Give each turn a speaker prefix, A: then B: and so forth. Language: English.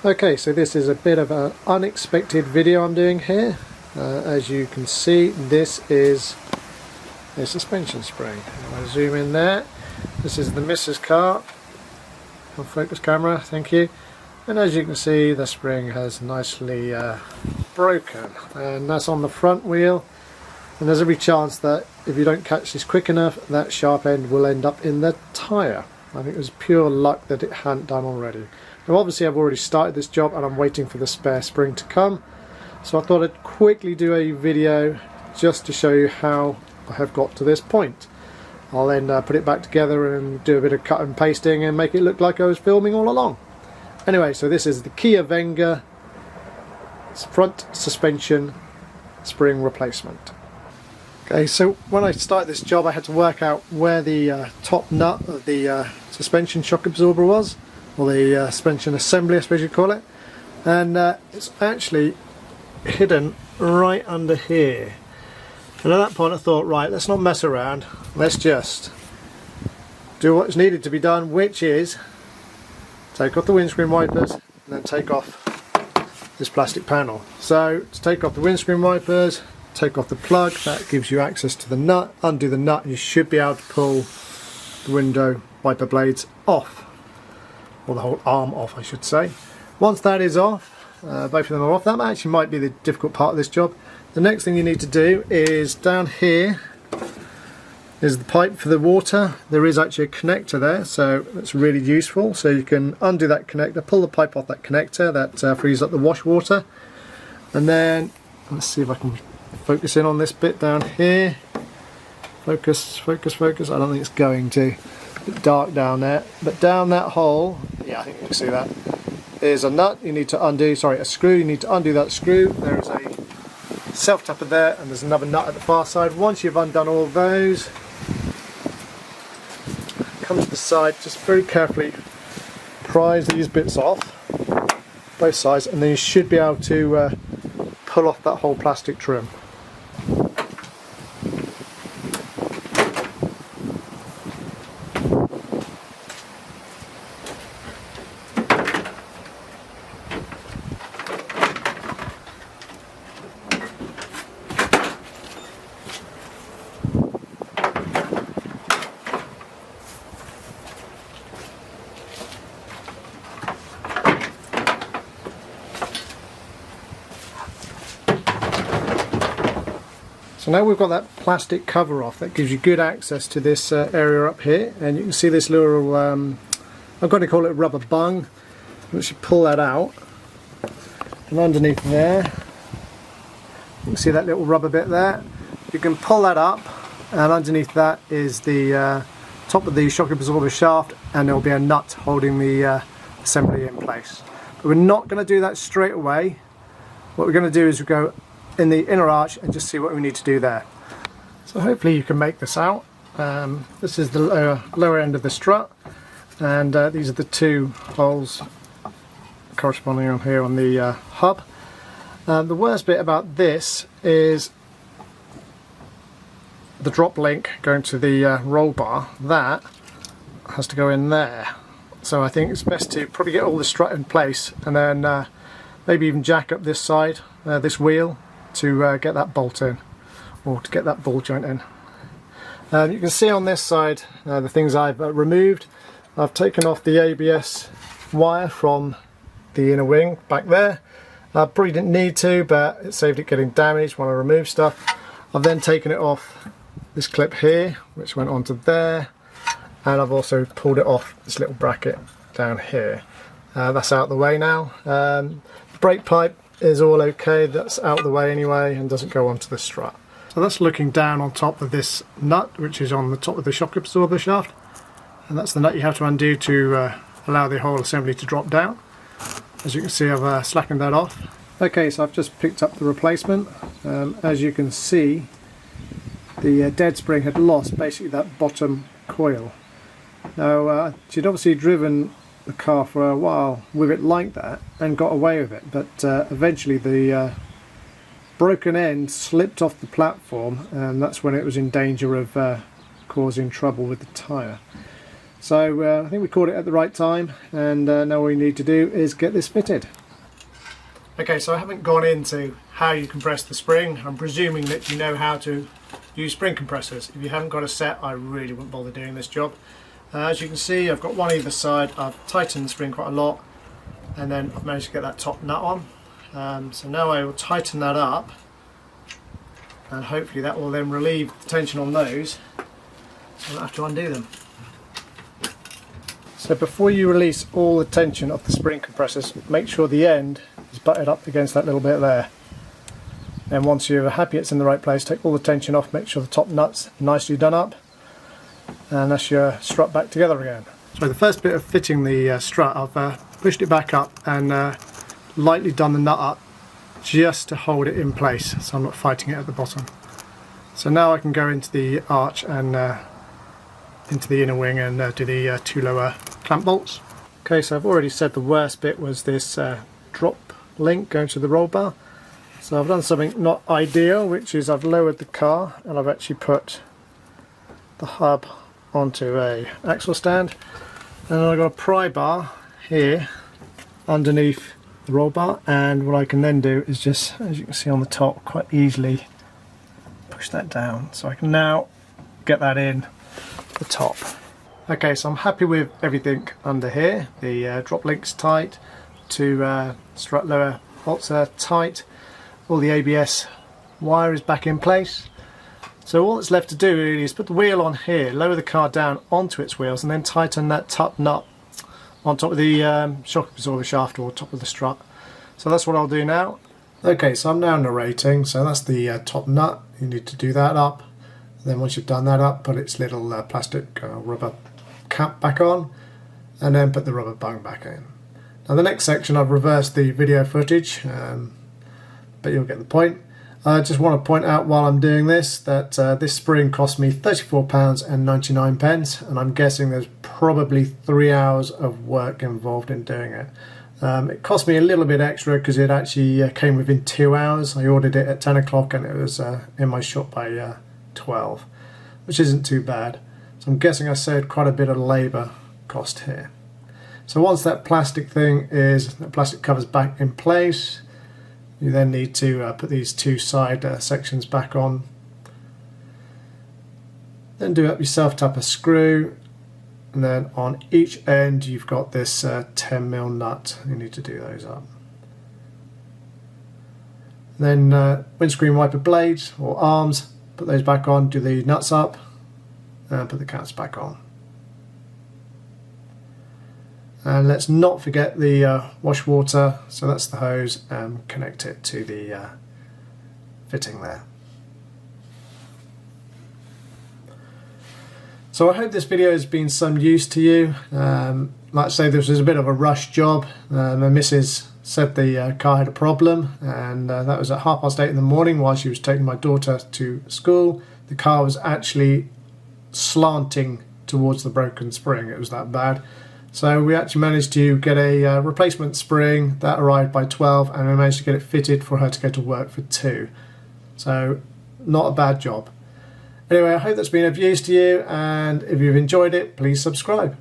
A: Okay, so this is a bit of an unexpected video I'm doing here. As you can see, this is a suspension spring. I'll zoom in there. This is the Mrs. car. On focus camera, thank you. And as you can see, the spring has nicely broken, and that's on the front wheel. And there's every chance that if you don't catch this quick enough, that sharp end will end up in the tyre. I think it was pure luck that it hadn't done already. Now obviously I've already started this job and I'm waiting for the spare spring to come, so I thought I'd quickly do a video just to show you how I have got to this point. I'll then put it back together and do a bit of cut and pasting and make it look like I was filming all along. Anyway, so this is the Kia Venga front suspension spring replacement. Okay, so when I started this job I had to work out where the top nut of the suspension shock absorber was, or the suspension assembly I suppose you'd call it, and it's actually hidden right under here. And at that point I thought, right, let's not mess around, let's just do what's needed to be done, which is take off the windscreen wipers and then take off this plastic panel. So to take off the windscreen wipers, take off the plug, that gives you access to the nut, undo the nut and you should be able to pull the window wiper blades off, or the whole arm off I should say. Once that is off, both of them are off. That actually might be the difficult part of this job. The next thing you need to do is down here is the pipe for the water. There is actually a connector there, so that's really useful. So you can undo that connector, pull the pipe off that connector, that frees up the wash water, and then let's see if I can focus in on this bit down here. Focus, focus, focus. I don't think it's going to. A bit dark down there, but down that hole, yeah, I think you can see that. There's a nut you need to undo, sorry, a screw, you need to undo that screw. There is a self-tapper there, and there's another nut at the far side. Once you've undone all of those, come to the side, just very carefully prise these bits off, both sides, and then you should be able to pull off that whole plastic trim. So now we've got that plastic cover off, that gives you good access to this area up here, and you can see this little, I'm going to call it a rubber bung. Once you pull that out, and underneath there, you can see that little rubber bit there. You can pull that up, and underneath that is the top of the shock absorber shaft, and there will be a nut holding the assembly in place. But we're not going to do that straight away. What we're going to do is we go in the inner arch and just see what we need to do there. So hopefully you can make this out. This is the lower end of the strut, and these are the two holes corresponding on here on the hub. The worst bit about this is the drop link going to the roll bar. That has to go in there. So I think it's best to probably get all the strut in place, and then maybe even jack up this side, this wheel, to get that bolt in, or to get that ball joint in. You can see on this side the things I've removed. I've taken off the ABS wire from the inner wing back there. I probably didn't need to, but it saved it getting damaged when I remove stuff. I've then taken it off this clip here, which went onto there, and I've also pulled it off this little bracket down here. That's out of the way now. Brake pipe is all okay, that's out of the way anyway and doesn't go onto the strut. So that's looking down on top of this nut, which is on the top of the shock absorber shaft, and that's the nut you have to undo to allow the whole assembly to drop down. As you can see, I've slackened that off. Okay, so I've just picked up the replacement. As you can see, the dead spring had lost basically that bottom coil. Now she'd obviously driven the car for a while with it like that and got away with it, but eventually the broken end slipped off the platform, and that's when it was in danger of causing trouble with the tyre. So I think we caught it at the right time, and now all we need to do is get this fitted. Okay, so I haven't gone into how you compress the spring. I'm presuming that you know how to use spring compressors. If you haven't got a set, I really wouldn't bother doing this job. As you can see, I've got one either side. I've tightened the spring quite a lot, and then I've managed to get that top nut on. So now I will tighten that up, and hopefully that will then relieve the tension on those, so I don't have to undo them. So before you release all the tension of the spring compressors, make sure the end is butted up against that little bit there. And once you're happy it's in the right place, take all the tension off, make sure the top nut's nicely done up, and that's your strut back together again. So the first bit of fitting the strut, I've pushed it back up and lightly done the nut up just to hold it in place, so I'm not fighting it at the bottom. So now I can go into the arch and into the inner wing and do the two lower clamp bolts. Okay, so I've already said the worst bit was this drop link going to the roll bar. So I've done something not ideal, which is I've lowered the car and I've actually put the hub onto a axle stand, and I've got a pry bar here underneath the roll bar, and what I can then do is just, as you can see on the top, quite easily push that down, so I can now get that in the top. Okay, so I'm happy with everything under here. The drop link's tight, two strut lower bolts are tight, all the ABS wire is back in place. So all that's left to do really is put the wheel on here, lower the car down onto its wheels, and then tighten that top nut on top of the shock absorber shaft or top of the strut. So that's what I'll do now. Okay, so I'm now narrating, so that's the top nut. You need to do that up. Then once you've done that up, put its little plastic rubber cap back on, and then put the rubber bung back in. Now the next section I've reversed the video footage, but you'll get the point. I just want to point out while I'm doing this that this spring cost me £34.99, and I'm guessing there's probably 3 hours of work involved in doing it. It cost me a little bit extra because it actually came within 2 hours. I ordered it at 10 o'clock and it was in my shop by 12, which isn't too bad. So I'm guessing I saved quite a bit of labour cost here. So once that plastic cover's back in place, you then need to put these two side sections back on. Then do up your self-tapper screw, and then on each end you've got this 10mm nut. You need to do those up. Then windscreen wiper blades or arms, put those back on, do the nuts up, and put the caps back on. And let's not forget the wash water, so that's the hose, and connect it to the fitting there. So I hope this video has been some use to you. Like I say, this was a bit of a rush job. My missus said the car had a problem, and that was at 8:30 in the morning while she was taking my daughter to school. The car was actually slanting towards the broken spring, it was that bad. So we actually managed to get a replacement spring that arrived by 12, and we managed to get it fitted for her to go to work for 2. So not a bad job. Anyway, I hope that's been of use to you, and if you've enjoyed it, please subscribe.